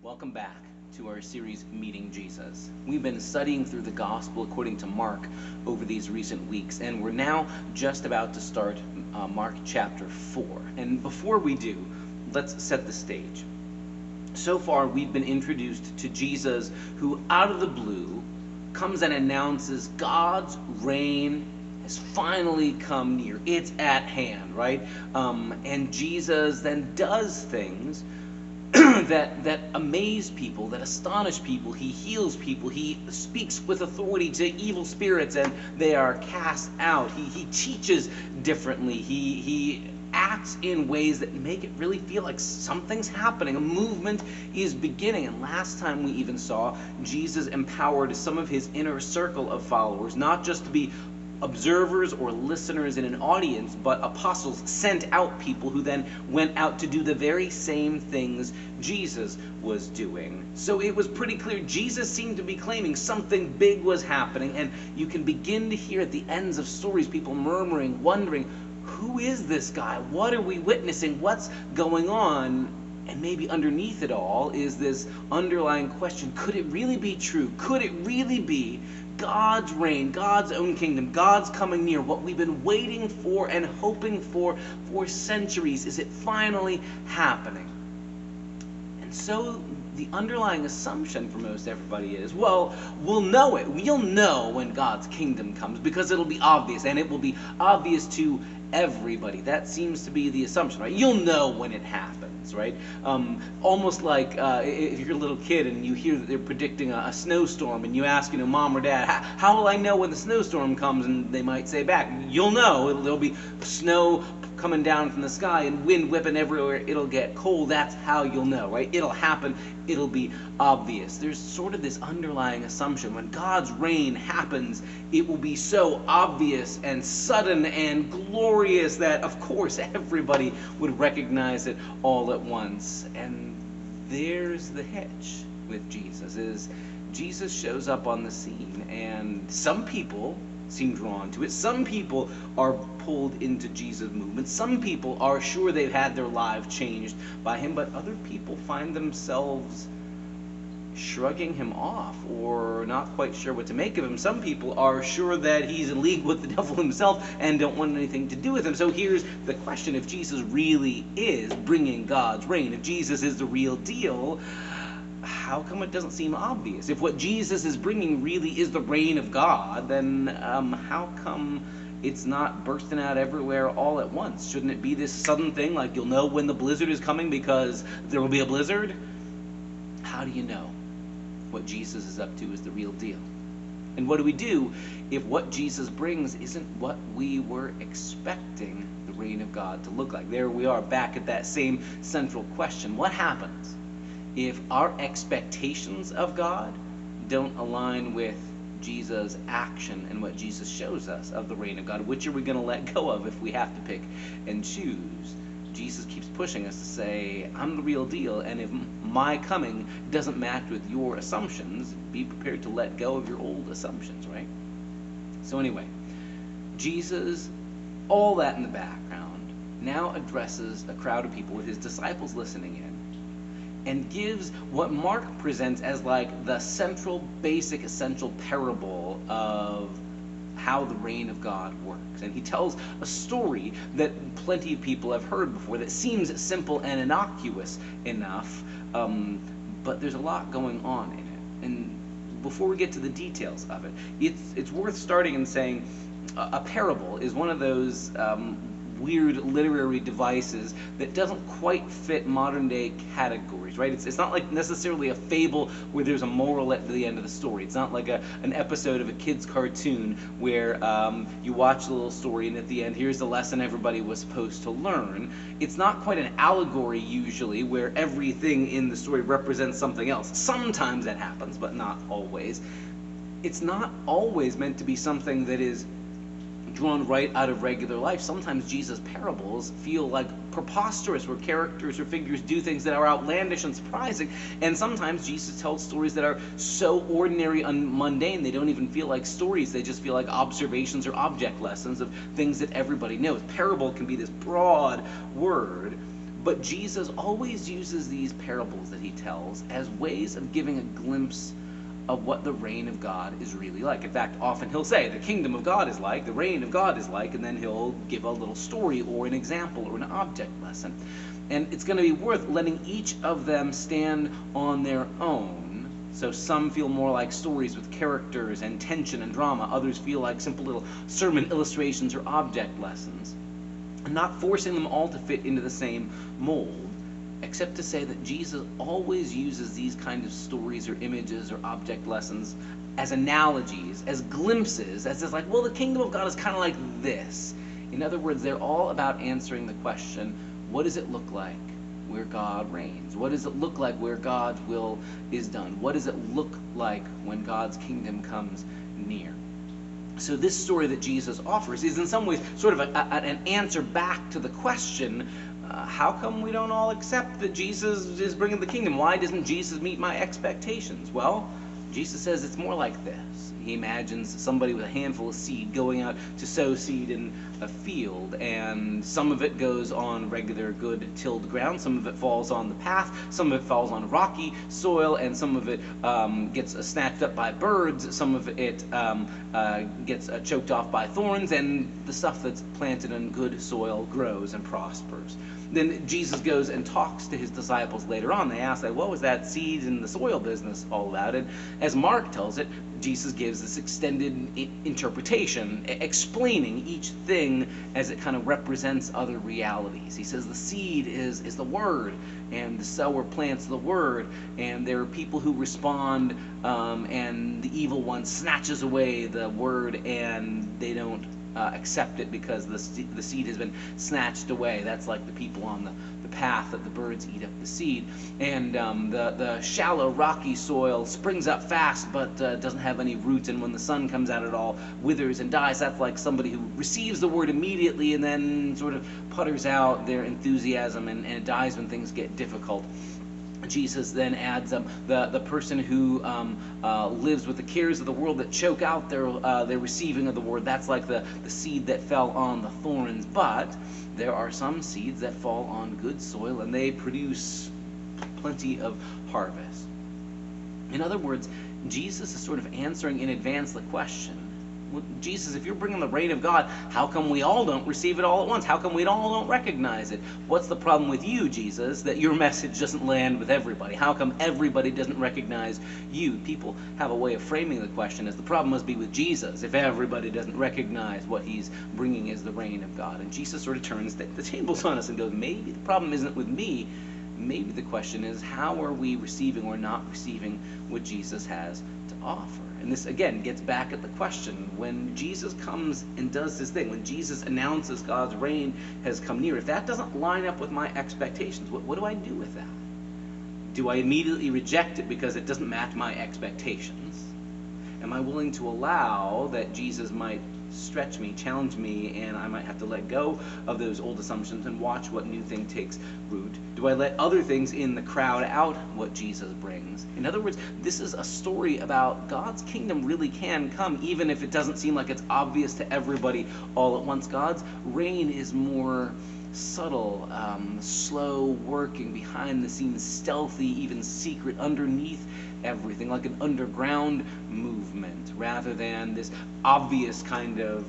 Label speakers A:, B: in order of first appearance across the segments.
A: Welcome back to our series, Meeting Jesus. We've been studying through the Gospel according to Mark over these recent weeks, and we're now just about to start Mark chapter 4. And before we do, let's set the stage. So far, we've been introduced to Jesus, who out of the blue comes and announces God's reign has finally come near. It's at hand, right? And Jesus then does things that amaze people, that astonish people. He heals people. He speaks with authority to evil spirits, and they are cast out. He teaches differently. He acts in ways that make it really feel like something's happening. A movement is beginning. And last time we even saw Jesus empowered some of his inner circle of followers, not just to be observers or listeners in an audience, but apostles sent out people who then went out to do the very same things Jesus was doing. So it was pretty clear Jesus seemed to be claiming something big was happening, and you can begin to hear at the ends of stories people murmuring, wondering, who is this guy? What are we witnessing? What's going on? And maybe underneath it all is this underlying question, could it really be true? Could it really be God's reign, God's own kingdom, God's coming near, what we've been waiting for and hoping for centuries? Is it finally happening? And so the underlying assumption for most everybody is, well, we'll know it. We'll know when God's kingdom comes because it'll be obvious, and it will be obvious to everybody. That seems to be the assumption, right? You'll know when it happens, right? Almost like if you're a little kid and you hear that they're predicting a snowstorm, and you ask, mom or dad, how will I know when the snowstorm comes? And they might say back, you'll know. There'll be snow coming down from the sky and wind whipping everywhere. It'll get cold. That's how you'll know, right? It'll happen. It'll be obvious. There's sort of this underlying assumption. When God's reign happens, it will be so obvious and sudden and glorious that, of course, everybody would recognize it all at once. And there's the hitch with Jesus, is Jesus shows up on the scene, and some people seem drawn to it. Some people are pulled into Jesus' movement. Some people are sure they've had their lives changed by him, but other people find themselves shrugging him off or not quite sure what to make of him. Some people are sure that he's in league with the devil himself and don't want anything to do with him. So here's the question: if Jesus really is bringing God's reign, if Jesus is the real deal, how come it doesn't seem obvious? If what Jesus is bringing really is the reign of God, then how come it's not bursting out everywhere all at once? Shouldn't it be this sudden thing, like you'll know when the blizzard is coming because there will be a blizzard? How do you know what Jesus is up to is the real deal? And what do we do if what Jesus brings isn't what we were expecting the reign of God to look like? There we are back at that same central question. What happens if our expectations of God don't align with Jesus' action and what Jesus shows us of the reign of God? Which are we going to let go of if we have to pick and choose? Jesus keeps pushing us to say, I'm the real deal, and if my coming doesn't match with your assumptions, be prepared to let go of your old assumptions, right? So anyway, Jesus, all that in the background, now addresses a crowd of people with his disciples listening in, and gives what Mark presents as like the central, basic, essential parable of how the reign of God works. And he tells a story that plenty of people have heard before that seems simple and innocuous enough, but there's a lot going on in it. And before we get to the details of it, it's worth starting and saying a parable is one of those weird literary devices that doesn't quite fit modern day categories, right? It's not like necessarily a fable where there's a moral at the end of the story. It's not like an episode of a kid's cartoon where you watch the little story and at the end here's the lesson everybody was supposed to learn. It's not quite an allegory usually where everything in the story represents something else. Sometimes that happens, but not always. It's not always meant to be something that is drawn right out of regular life. Sometimes Jesus' parables feel like preposterous, where characters or figures do things that are outlandish and surprising. And sometimes Jesus tells stories that are so ordinary and mundane they don't even feel like stories. They just feel like observations or object lessons of things that everybody knows. Parable can be this broad word, But Jesus always uses these parables that he tells as ways of giving a glimpse of what the reign of God is really like. In fact, often he'll say, the kingdom of God is like, the reign of God is like, and then he'll give a little story or an example or an object lesson. And it's going to be worth letting each of them stand on their own. So some feel more like stories with characters and tension and drama. Others feel like simple little sermon illustrations or object lessons. And not forcing them all to fit into the same mold, except to say that Jesus always uses these kind of stories or images or object lessons as analogies, as glimpses, as like, well, the kingdom of God is kind of like this. In other words, they're all about answering the question, what does it look like where God reigns? What does it look like where God's will is done? What does it look like when God's kingdom comes near? So this story that Jesus offers is in some ways sort of an answer back to the question, how come we don't all accept that Jesus is bringing the kingdom? Why doesn't Jesus meet my expectations? Well, Jesus says it's more like this. He imagines somebody with a handful of seed going out to sow seed in a field, and some of it goes on regular, good, tilled ground. Some of it falls on the path. Some of it falls on rocky soil, and some of it gets snatched up by birds. Some of it gets choked off by thorns, and the stuff that's planted in good soil grows and prospers. Then Jesus goes and talks to his disciples later on. They ask, like, what was that seed in the soil business all about? And as Mark tells it, Jesus gives this extended interpretation, explaining each thing as it kind of represents other realities. He says the seed is the word, and the sower plants the word, and there are people who respond, and the evil one snatches away the word, and they don't accept it because the seed has been snatched away. That's like the people on the path that the birds eat up the seed. And the shallow, rocky soil springs up fast but doesn't have any roots, and when the sun comes out, it all withers and dies. That's like somebody who receives the word immediately and then sort of putters out their enthusiasm, and it dies when things get difficult. Jesus then adds the person who lives with the cares of the world that choke out their receiving of the word. That's like the seed that fell on the thorns. But there are some seeds that fall on good soil, and they produce plenty of harvest. In other words, Jesus is sort of answering in advance the question, well, Jesus, if you're bringing the reign of God, how come we all don't receive it all at once? How come we all don't recognize it? What's the problem with you, Jesus, that your message doesn't land with everybody? How come everybody doesn't recognize you? People have a way of framing the question as the problem must be with Jesus if everybody doesn't recognize what he's bringing as the reign of God. And Jesus sort of turns the tables on us and goes, maybe the problem isn't with me. Maybe the question is, how are we receiving or not receiving what Jesus has to offer? And this, again, gets back at the question, when Jesus comes and does his thing, when Jesus announces God's reign has come near, if that doesn't line up with my expectations, what do I do with that? Do I immediately reject it because it doesn't match my expectations? Am I willing to allow that Jesus might stretch me, challenge me, and I might have to let go of those old assumptions and watch what new thing takes root? Do I let other things in the crowd out what Jesus brings? In other words, this is a story about God's kingdom really can come, even if it doesn't seem like it's obvious to everybody all at once. God's reign is more subtle, slow working, behind the scenes, stealthy, even secret, underneath everything, like an underground movement, rather than this obvious kind of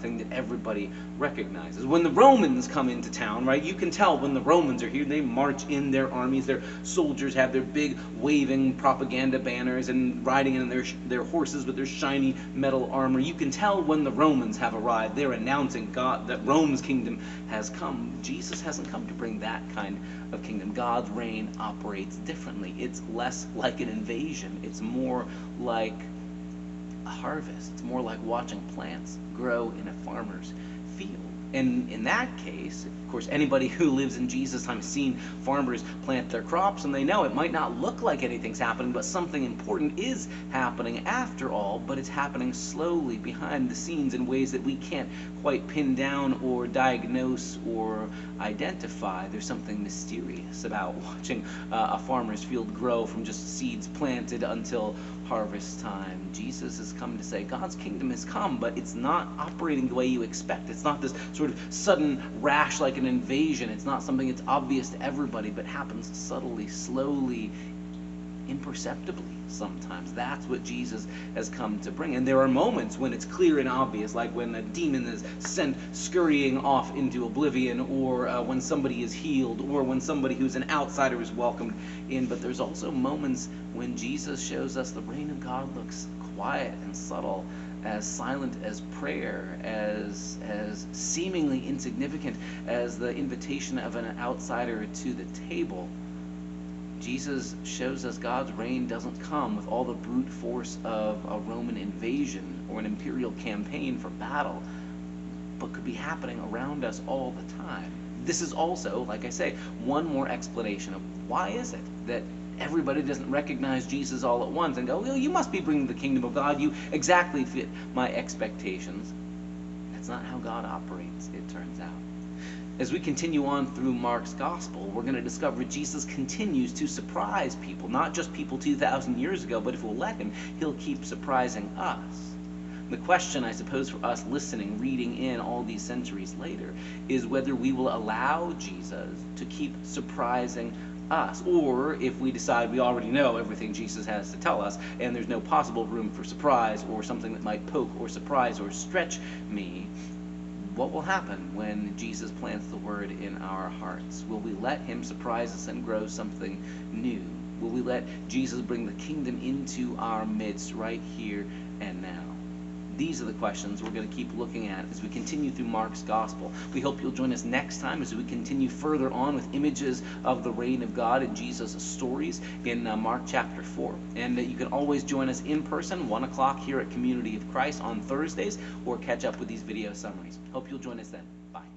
A: thing that everybody recognizes. When the Romans come into town, right, you can tell when the Romans are here. They march in their armies. Their soldiers have their big waving propaganda banners and riding in their horses with their shiny metal armor. You can tell when the Romans have arrived. They're announcing God, that Rome's kingdom has come. Jesus hasn't come to bring that kind of kingdom. God's reign operates differently. It's less like an invasion. It's more like a harvest. It's more like watching plants grow in a farmer's field. And in that case, of course, anybody who lives in Jesus' time has seen farmers plant their crops, and they know it might not look like anything's happening, but something important is happening after all, but it's happening slowly behind the scenes in ways that we can't quite pin down or diagnose or identify. There's something mysterious about watching a farmer's field grow from just seeds planted until harvest time. Jesus has come to say God's kingdom has come, but it's not operating the way you expect. It's not this sort of sudden rash like an invasion. It's not something that's obvious to everybody, but happens subtly, slowly, imperceptibly sometimes. That's what Jesus has come to bring. And there are moments when it's clear and obvious, like when a demon is sent scurrying off into oblivion, or when somebody is healed, or when somebody who's an outsider is welcomed in. But there's also moments when Jesus shows us the reign of God looks quiet and subtle, as silent as prayer, as seemingly insignificant as the invitation of an outsider to the table. Jesus shows us God's reign doesn't come with all the brute force of a Roman invasion or an imperial campaign for battle, but could be happening around us all the time. This is also, like I say, one more explanation of why is it that everybody doesn't recognize Jesus all at once and go, well, you must be bringing the kingdom of God. You exactly fit my expectations. That's not how God operates, it turns out. As we continue on through Mark's gospel, we're going to discover Jesus continues to surprise people, not just people 2,000 years ago, but if we'll let him, he'll keep surprising us. The question, I suppose, for us listening, reading in all these centuries later, is whether we will allow Jesus to keep surprising us, or if we decide we already know everything Jesus has to tell us and there's no possible room for surprise or something that might poke or surprise or stretch me, what will happen when Jesus plants the word in our hearts? Will we let him surprise us and grow something new? Will we let Jesus bring the kingdom into our midst right here and now? These are the questions we're going to keep looking at as we continue through Mark's gospel. We hope you'll join us next time as we continue further on with images of the reign of God and Jesus' stories in Mark chapter 4. And you can always join us in person, 1 o'clock here at Community of Christ on Thursdays, or catch up with these video summaries. Hope you'll join us then. Bye.